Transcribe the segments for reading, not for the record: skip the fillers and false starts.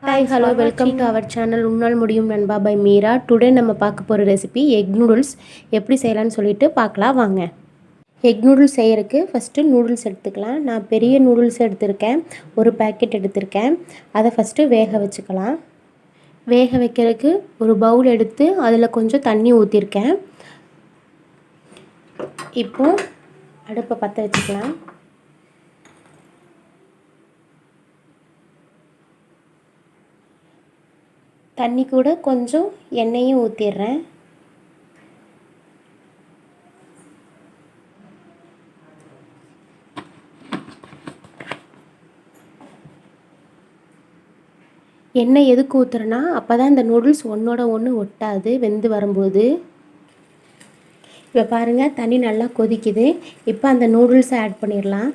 Hi, hello, welcome to our channel உன்னால் முடியும் நண்பா பை மீரா. டுடே நம்ம பார்க்க போகிற ரெசிபி எக் நூடுல்ஸ் எப்படி செய்யலாம்னு சொல்லிட்டு பார்க்கலாம் வாங்க. எக் நூடுல்ஸ் செய்யறதுக்கு ஃபஸ்ட்டு நூடுல்ஸ் எடுத்துக்கலாம். நான் பெரிய நூடுல்ஸ் எடுத்திருக்கேன், ஒரு பேக்கெட் எடுத்திருக்கேன். அதை ஃபஸ்ட்டு வேக வச்சுக்கலாம். வேக வைக்கிறதுக்கு ஒரு பவுல் எடுத்து அதில் கொஞ்சம் தண்ணி ஊற்றிருக்கேன். இப்போ அடுப்பை பற்ற வச்சுக்கலாம். தண்ணி கூட கொஞ்சம் எண்ணெயும் ஊற்றிடுறேன். எண்ணெய் எதுக்கு ஊற்றுறேன்னா அப்போ தான் இந்த நூடுல்ஸ் ஒன்றோட ஒன்று ஒட்டாது வெந்து வரும்போது. இப்போ பாருங்கள், தண்ணி நல்லா கொதிக்குது. இப்போ அந்த நூடுல்ஸை ஆட் பண்ணிடலாம்.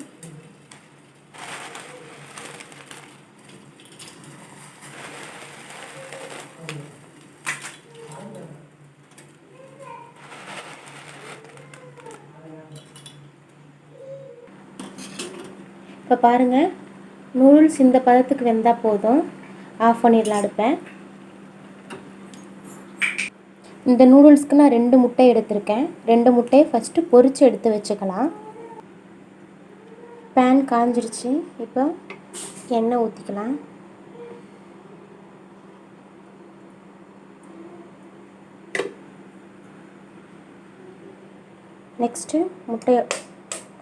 இப்போ பாருங்கள், நூடுல்ஸ் இந்த பதத்துக்கு வெந்தால் போதும். ஆஃப் பண்ணிடலாம் அடுப்பை. இந்த நூடுல்ஸ்க்கு நான் 2 முட்டை எடுத்திருக்கேன். 2 முட்டையை ஃபஸ்ட்டு பொரித்து எடுத்து வச்சுக்கலாம். பேன் காஞ்சிருச்சு. இப்போ எண்ணெய் ஊற்றிக்கலாம். நெக்ஸ்ட்டு முட்டையை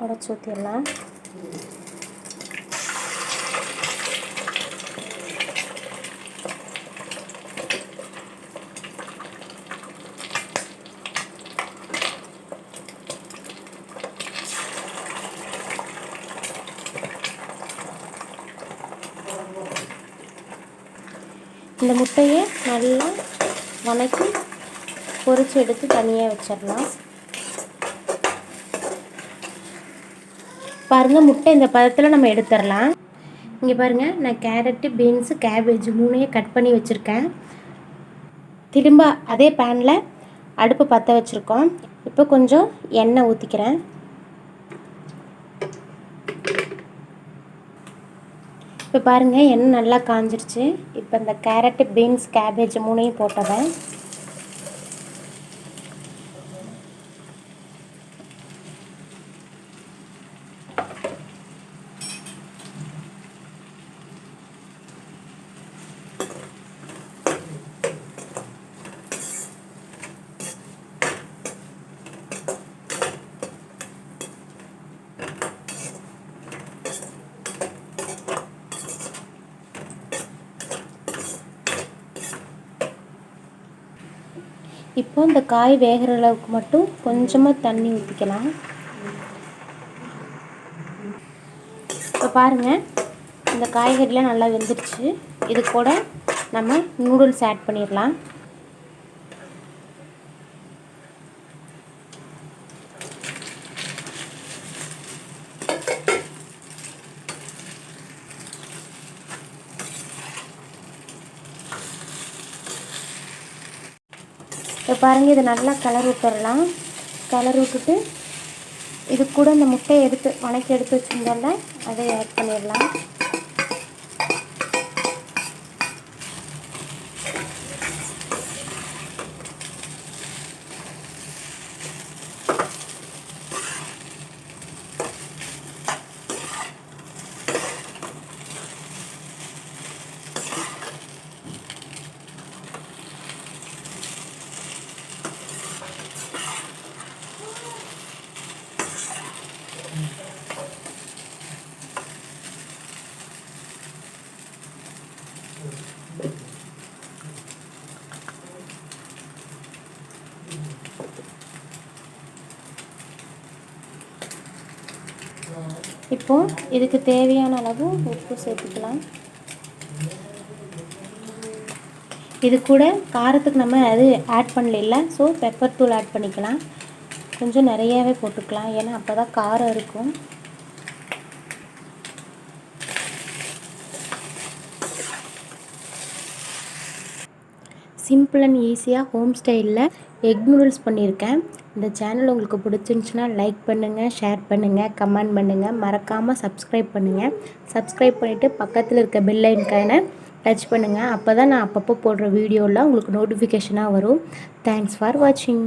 உடச்சி ஊற்றிடலாம். இந்த முட்டையை நல்லா வதக்கி பொரித்து எடுத்து தனியாக வச்சிடலாம். பாருங்கள், முட்டை இந்த பதத்தில் நம்ம எடுத்துடலாம். இங்கே பாருங்கள், நான் கேரட்டு, பீன்ஸு, கேபேஜ் 3 கட் பண்ணி வச்சுருக்கேன். திரும்ப அதே பேனில் அடுப்பு பற்ற வச்சுருக்கோம். இப்போ கொஞ்சம் எண்ணெய் ஊற்றிக்கிறேன். இப்போ பாருங்கள், எண்ணெய் நல்லா காஞ்சிருச்சு. இப்போ இந்த கேரட்டு, பீன்ஸ், கேபேஜ் 3 போட்டதேன். இப்போ இந்த காய் வேகிற அளவுக்கு மட்டும் கொஞ்சமாக தண்ணி ஊற்றிக்கலாம். இப்போ பாருங்கள், இந்த காய்கறிலாம் நல்லா வெந்துடுச்சு. இது கூட நம்ம நூடுல்ஸ் ஆட் பண்ணிடலாம். இப்போ பாருங்கள், இது நல்லா கலர் விட்டுடலாம். கலர் விட்டுட்டு இது கூட இந்த முட்டையை வதக்கி எடுத்து வச்சுருந்தோம்ல, அதை ஆட் பண்ணிடலாம். இப்போது இதுக்கு தேவையான அளவு உப்பு சேர்த்துக்கலாம். இது கூட காரத்துக்கு நம்ம அது ஆட் பண்ணல, ஸோ பெப்பர் தூள் ஆட் பண்ணிக்கலாம். கொஞ்சம் நிறையாவே போட்டுக்கலாம், ஏன்னா அப்போ தான் காரம் இருக்கும். சிம்பிள் அண்ட் ஈஸியாக ஹோம் ஸ்டைலில் எக் நூடுல்ஸ் பண்ணியிருக்கேன். இந்த சேனல் உங்களுக்கு பிடிச்சிருந்துச்சுன்னா லைக் பண்ணுங்கள், ஷேர் பண்ணுங்கள், கமெண்ட் பண்ணுங்கள். மறக்காமல் சப்ஸ்கிரைப் பண்ணுங்கள். சப்ஸ்கிரைப் பண்ணிவிட்டு பக்கத்தில் இருக்க பெல் ஐக்கானை டச் பண்ணுங்கள். அப்போ தான் நான் அப்பப்போ போடுற வீடியோலாம் உங்களுக்கு நோட்டிஃபிகேஷனாக வரும். தேங்க்ஸ் ஃபார் வாட்சிங்.